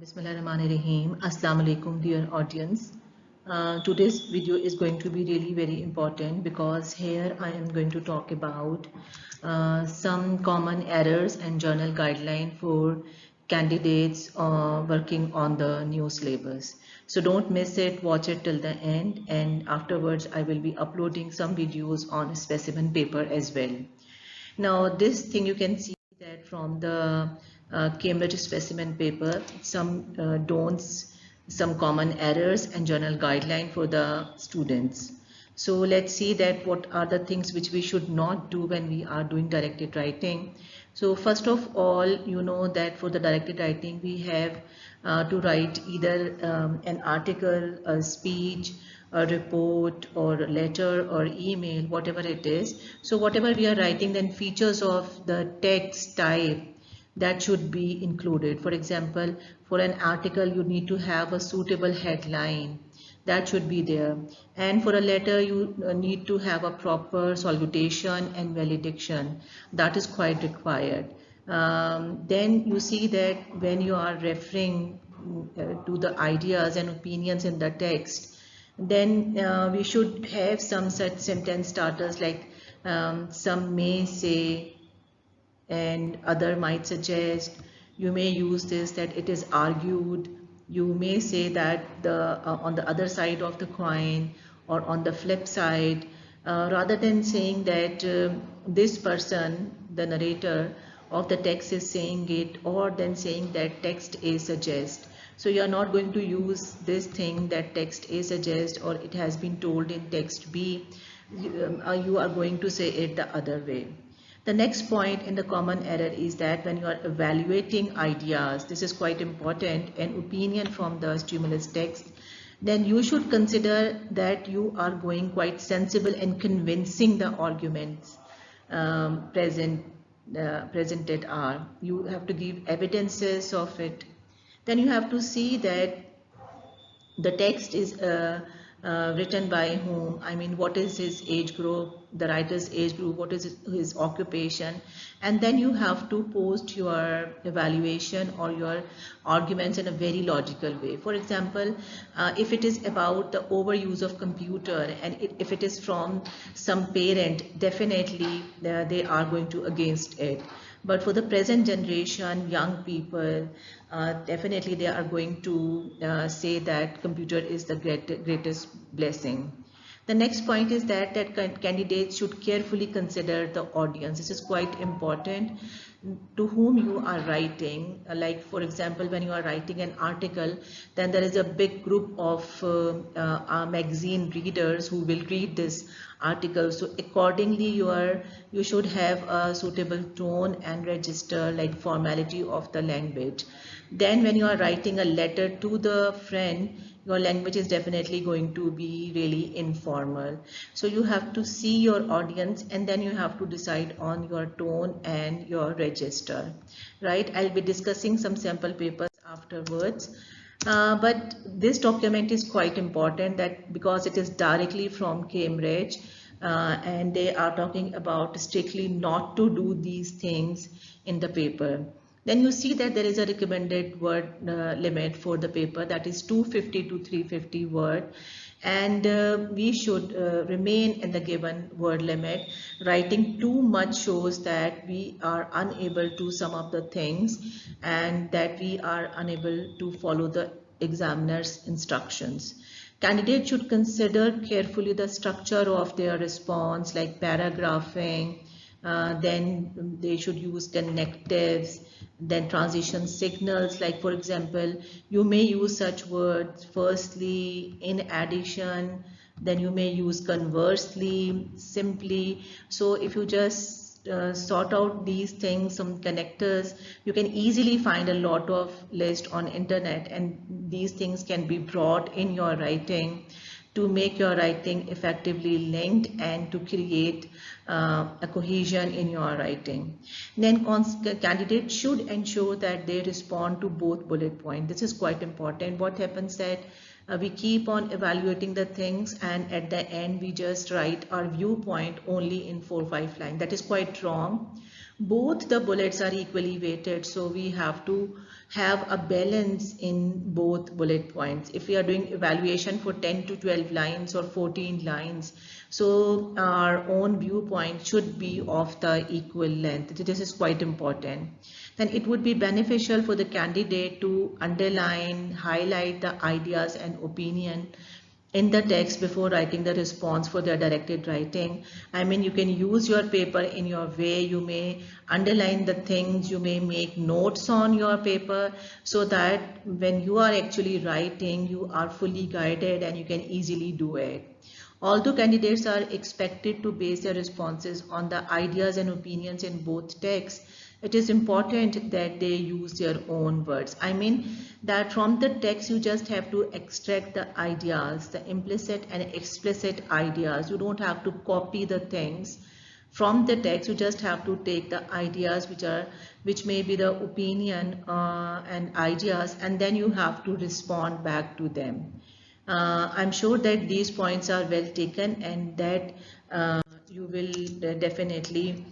Bismillahirrahmanirrahim. Assalamu alaikum, dear audience. Today's video is going to be really very important because here I am going to talk about some common errors and journal guideline for candidates working on the new syllabus. So don't miss it, watch it till the end, and afterwards I will be uploading some videos on specimen paper as well. Now this thing you can see that from the Cambridge specimen paper, some don'ts, some common errors and journal guideline for the students. So let's see that what are the things which we should not do when we are doing directed writing. So first of all, you know that for the directed writing we have to write either an article, a speech, a report or a letter or email, whatever it is. So whatever we are writing, then features of the text type that should be included. For example, for an article you need to have a suitable headline that should be there, and for a letter you need to have a proper salutation and valediction. That is quite required. Then you see that when you are referring to the ideas and opinions in the text, then we should have some such sentence starters like some may say and other might suggest. You may use this that it is argued. You may say that on the other side of the coin or on the flip side, rather than saying that this person, the narrator of the text is saying it, or then saying that text A suggest. So you are not going to use this thing that text A suggest or it has been told in text B. You are going to say it the other way. The next point in the common error is that when you are evaluating ideas, this is quite important, an opinion from the stimulus text, then you should consider that you are going quite sensible and convincing the arguments presented are. You have to give evidences of it. Then you have to see that the text is written by whom, I mean what is his age group, the writer's age group, what is his occupation, and then you have to post your evaluation or your arguments in a very logical way. For example, if it is about the overuse of computer and if it is from some parent, definitely they are going to against it. But for the present generation, young people, definitely they are going to say that computer is the greatest blessing. The next point is that candidates should carefully consider the audience. This is quite important, to whom you are writing. Like for example, when you are writing an article, then there is a big group of magazine readers who will read this article. So accordingly you should have a suitable tone and register, like formality of the language. Then when you are writing a letter to the friend, your language is definitely going to be really informal. So you have to see your audience and then you have to decide on your tone and your register, right? I'll be discussing some sample papers afterwards. But this document is quite important, that because it is directly from Cambridge and they are talking about strictly not to do these things in the paper. Then you see that there is a recommended word limit for the paper, that is 250 to 350 word, and we should remain in the given word limit. Writing too much shows that we are unable to sum up the things and that we are unable to follow the examiner's instructions. Candidates should consider carefully the structure of their response, like paragraphing, then they should use connectives, then transition signals, like for example, you may use such words, firstly, in addition, then you may use conversely, simply. So if you just sort out these things, some connectors, you can easily find a lot of list on internet, and these things can be brought in your writing to make your writing effectively linked and to create a cohesion in your writing. Then candidates should ensure that they respond to both bullet points. This is quite important. What happens that we keep on evaluating the things and at the end we just write our viewpoint only in 4 or 5 lines. That is quite wrong. both the bullets are equally weighted, so we have to have a balance in both bullet points. If we are doing evaluation for 10 to 12 lines or 14 lines, so our own viewpoint should be of the equal length. This is quite important. Then it would be beneficial for the candidate to underline, highlight the ideas and opinion in the text before writing the response for their directed writing. I mean, you can use your paper in your way. You may underline the things, you may make notes on your paper so that when you are actually writing, you are fully guided and you can easily do it. Although candidates are expected to base their responses on the ideas and opinions in both texts, it is important that they use their own words. I mean that from the text you just have to extract the ideas, the implicit and explicit ideas. You don't have to copy the things from the text. You just have to take the ideas which may be the opinion and ideas, and then you have to respond back to them. I'm sure that these points are well taken, and that you will definitely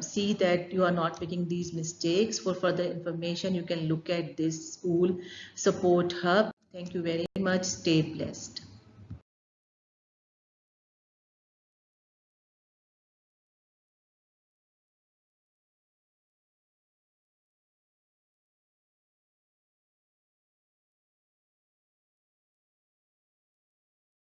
see that you are not making these mistakes. For further information, you can look at this school support hub. Thank you very much. Stay blessed.